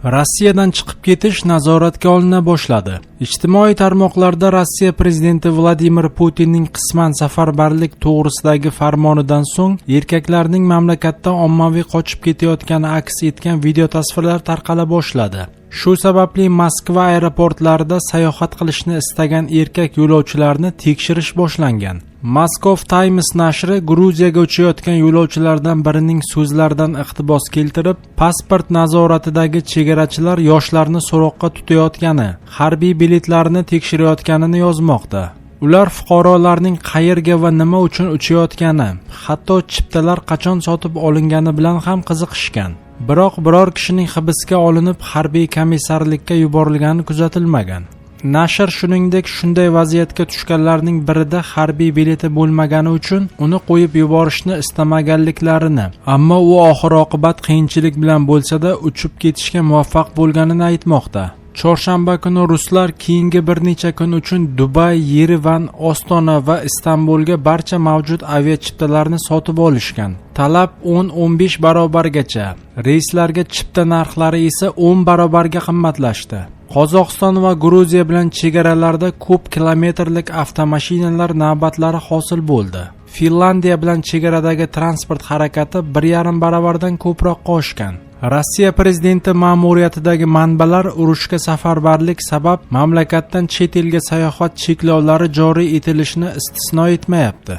Rossiyadan chiqib ketish nazoratga olina boshladi. Ijtimoiy tarmoqlarda Rossiya prezidenti Vladimir Putinning qisman safarbarlik to'g'risidagi farmonidan so'ng erkaklarning mamlakatdan ommaviy qochib ketayotgani aks etgan video tasvirlar tarqala boshladi. Shu sababli Moskva aeroportlarida sayohat qilishni istagan erkak yo'lovchilarni tekshirish boshlangan. Moscow Times nashri Gruziyaga uchayotgan yo'lovchilardan birining so'zlaridan iqtibos keltirib, pasport nazoratidagi chegarachilar yoshlarni so'roqqa tutayotgani, harbiy biletlarini tekshirayotganini yozmoqda. Ular fuqarolarning qayerga va nima uchun uchayotgani, hatto chiptalar qachon sotib olingani bilan ham qiziqishgan. Biroq biror kishining hibsga olinib harbiy komissarlikka yuborilgani kuzatilmagan. Nashr shuningdek shunday vaziyatga tushganlarning birida harbiy bileti bo'lmagani uchun uni qo'yib yuborishni istamaganliklarini, ammo u oxir-oqibat qiyinchilik bilan bo'lsa-da uchib ketishga muvaffaq bo'lganini aytmoqda. Chorshanba kuni ruslar keyingi bir necha kun uchun Dubay, Yerevan, Ostona va Istanbulga barcha mavjud aviachiptalarni sotib olishgan. Talab 10-15 barobargacha. Reyslarga chipta narxlari esa 10 barobarga qimmatlashdi. Qozog'iston va Gruziya bilan chegaralarda ko'p kilometrlik avtomashinalar navbatlari hosil bo'ldi. Finlandiya bilan chegaradagi transport harakati 1,5 barobardan ko'proqqa oshgan. Rossiya prezidenti ma'muriyatidagi manbalar urushga safarbarlik sabab mamlakatdan chet elga sayohat cheklovlari joriy etilishini istisno etmayapti.